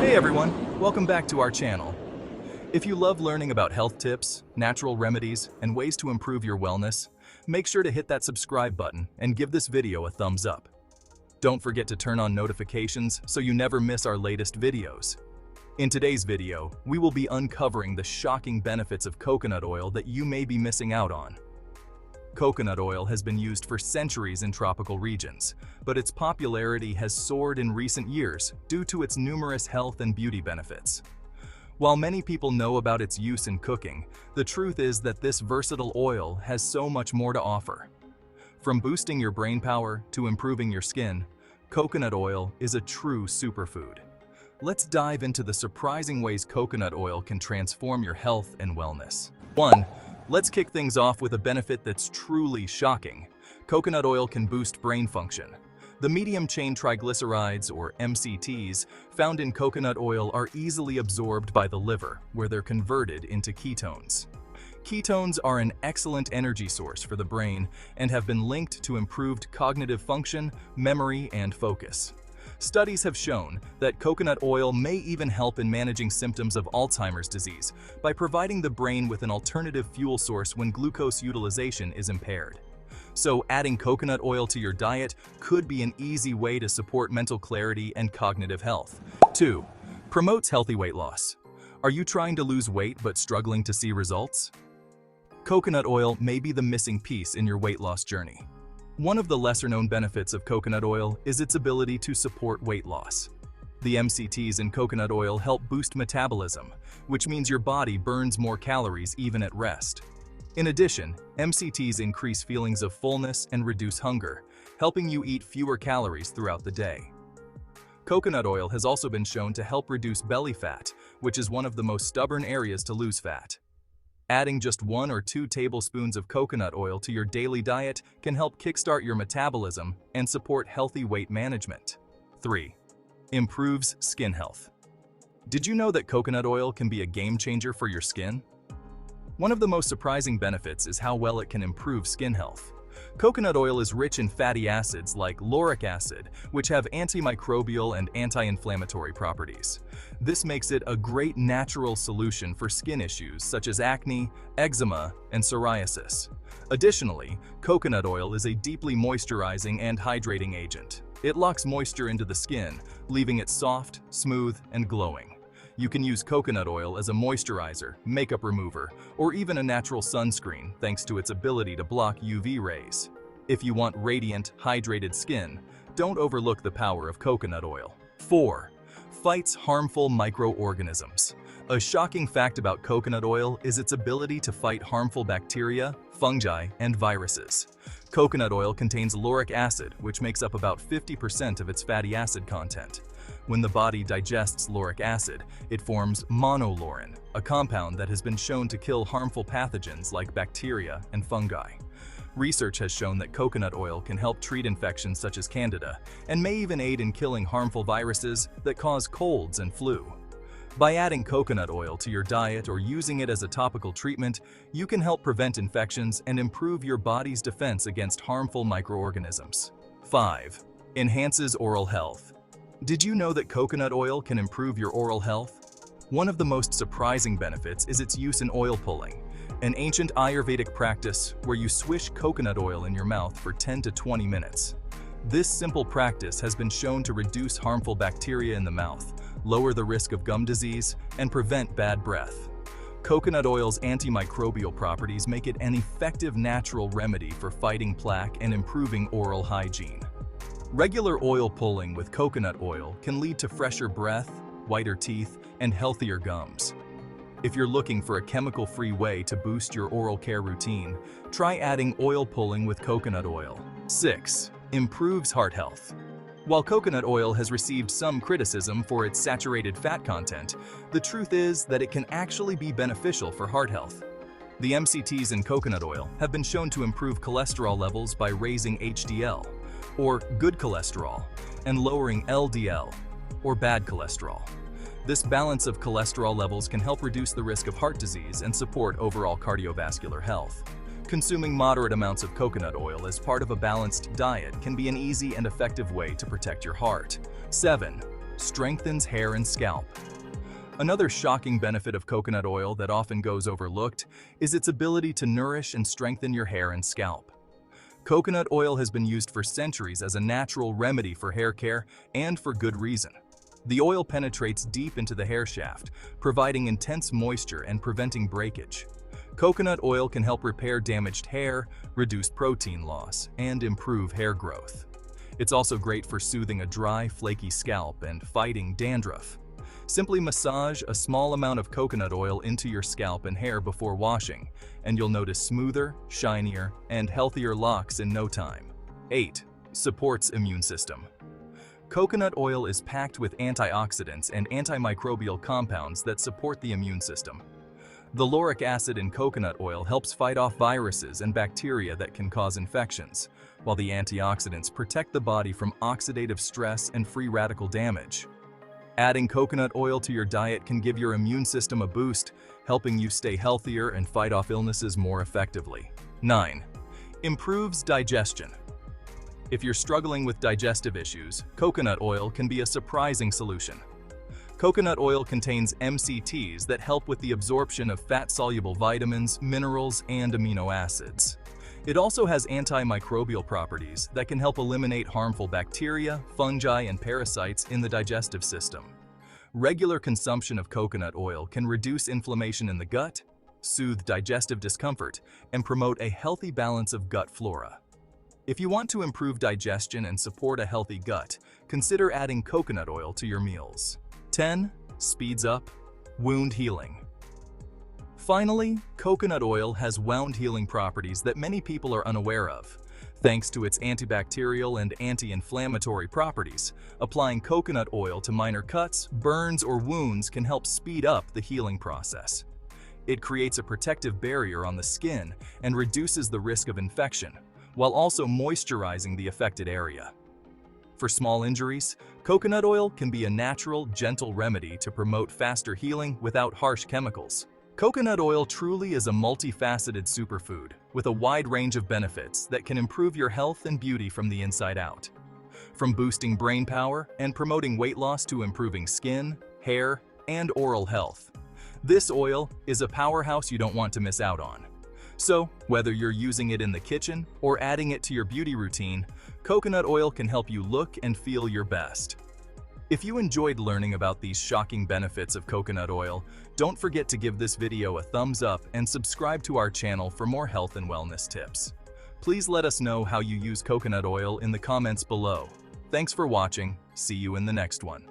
Hey everyone, welcome back to our channel. If you love learning about health tips, natural remedies, and ways to improve your wellness, make sure to hit that subscribe button and give this video a thumbs up. Don't forget to turn on notifications so you never miss our latest videos. In today's video, we will be uncovering the shocking benefits of coconut oil that you may be missing out on. Coconut oil has been used for centuries in tropical regions, but its popularity has soared in recent years due to its numerous health and beauty benefits. While many people know about its use in cooking, the truth is that this versatile oil has so much more to offer. From boosting your brain power to improving your skin, coconut oil is a true superfood. Let's dive into the surprising ways coconut oil can transform your health and wellness. 1. Let's kick things off with a benefit that's truly shocking. Coconut oil can boost brain function. The medium-chain triglycerides, or MCTs, found in coconut oil are easily absorbed by the liver, where they're converted into ketones. Ketones are an excellent energy source for the brain and have been linked to improved cognitive function, memory, and focus. Studies have shown that coconut oil may even help in managing symptoms of Alzheimer's disease by providing the brain with an alternative fuel source when glucose utilization is impaired. So adding coconut oil to your diet could be an easy way to support mental clarity and cognitive health. 2. Promotes healthy weight loss. Are you trying to lose weight but struggling to see results? Coconut oil may be the missing piece in your weight loss journey. One of the lesser-known benefits of coconut oil is its ability to support weight loss. The MCTs in coconut oil help boost metabolism, which means your body burns more calories even at rest. In addition, MCTs increase feelings of fullness and reduce hunger, helping you eat fewer calories throughout the day. Coconut oil has also been shown to help reduce belly fat, which is one of the most stubborn areas to lose fat. Adding just 1 or 2 tablespoons of coconut oil to your daily diet can help kickstart your metabolism and support healthy weight management. 3. Improves skin health. Did you know that coconut oil can be a game changer for your skin? One of the most surprising benefits is how well it can improve skin health. Coconut oil is rich in fatty acids like lauric acid, which have antimicrobial and anti-inflammatory properties. This makes it a great natural solution for skin issues such as acne, eczema, and psoriasis. Additionally, coconut oil is a deeply moisturizing and hydrating agent. It locks moisture into the skin, leaving it soft, smooth, and glowing. You can use coconut oil as a moisturizer, makeup remover, or even a natural sunscreen thanks to its ability to block UV rays. If you want radiant, hydrated skin, don't overlook the power of coconut oil. 4. Fights harmful microorganisms. A shocking fact about coconut oil is its ability to fight harmful bacteria, fungi, and viruses. Coconut oil contains lauric acid, which makes up about 50% of its fatty acid content. When the body digests lauric acid, it forms monolaurin, a compound that has been shown to kill harmful pathogens like bacteria and fungi. Research has shown that coconut oil can help treat infections such as Candida and may even aid in killing harmful viruses that cause colds and flu. By adding coconut oil to your diet or using it as a topical treatment, you can help prevent infections and improve your body's defense against harmful microorganisms. 5. Enhances oral health. Did you know that coconut oil can improve your oral health? One of the most surprising benefits is its use in oil pulling, an ancient Ayurvedic practice where you swish coconut oil in your mouth for 10 to 20 minutes. This simple practice has been shown to reduce harmful bacteria in the mouth, lower the risk of gum disease, and prevent bad breath. Coconut oil's antimicrobial properties make it an effective natural remedy for fighting plaque and improving oral hygiene. Regular oil pulling with coconut oil can lead to fresher breath, whiter teeth, and healthier gums. If you're looking for a chemical-free way to boost your oral care routine, try adding oil pulling with coconut oil. 6. Improves heart health. While coconut oil has received some criticism for its saturated fat content, the truth is that it can actually be beneficial for heart health. The MCTs in coconut oil have been shown to improve cholesterol levels by raising HDL, or good cholesterol, and lowering LDL, or bad cholesterol. This balance of cholesterol levels can help reduce the risk of heart disease and support overall cardiovascular health. Consuming moderate amounts of coconut oil as part of a balanced diet can be an easy and effective way to protect your heart. 7. strengthens hair and scalp. Another shocking benefit of coconut oil that often goes overlooked is its ability to nourish and strengthen your hair and scalp. Coconut oil has been used for centuries as a natural remedy for hair care, and for good reason. The oil penetrates deep into the hair shaft, providing intense moisture and preventing breakage. Coconut oil can help repair damaged hair, reduce protein loss, and improve hair growth. It's also great for soothing a dry, flaky scalp and fighting dandruff. Simply massage a small amount of coconut oil into your scalp and hair before washing, and you'll notice smoother, shinier, and healthier locks in no time. 8. Supports immune system. Coconut oil is packed with antioxidants and antimicrobial compounds that support the immune system. The lauric acid in coconut oil helps fight off viruses and bacteria that can cause infections, while the antioxidants protect the body from oxidative stress and free radical damage. Adding coconut oil to your diet can give your immune system a boost, helping you stay healthier and fight off illnesses more effectively. 9. Improves digestion. If you're struggling with digestive issues, coconut oil can be a surprising solution. Coconut oil contains MCTs that help with the absorption of fat-soluble vitamins, minerals, and amino acids. It also has antimicrobial properties that can help eliminate harmful bacteria, fungi, and parasites in the digestive system. Regular consumption of coconut oil can reduce inflammation in the gut, soothe digestive discomfort, and promote a healthy balance of gut flora. If you want to improve digestion and support a healthy gut, consider adding coconut oil to your meals. 10. Speeds up wound healing. Finally, coconut oil has wound healing properties that many people are unaware of. Thanks to its antibacterial and anti-inflammatory properties, applying coconut oil to minor cuts, burns, or wounds can help speed up the healing process. It creates a protective barrier on the skin and reduces the risk of infection, while also moisturizing the affected area. For small injuries, coconut oil can be a natural, gentle remedy to promote faster healing without harsh chemicals. Coconut oil truly is a multifaceted superfood with a wide range of benefits that can improve your health and beauty from the inside out. From boosting brain power and promoting weight loss to improving skin, hair, and oral health, this oil is a powerhouse you don't want to miss out on. So, whether you're using it in the kitchen or adding it to your beauty routine, coconut oil can help you look and feel your best. If you enjoyed learning about these shocking benefits of coconut oil, don't forget to give this video a thumbs up and subscribe to our channel for more health and wellness tips. Please let us know how you use coconut oil in the comments below. Thanks for watching. See you in the next one.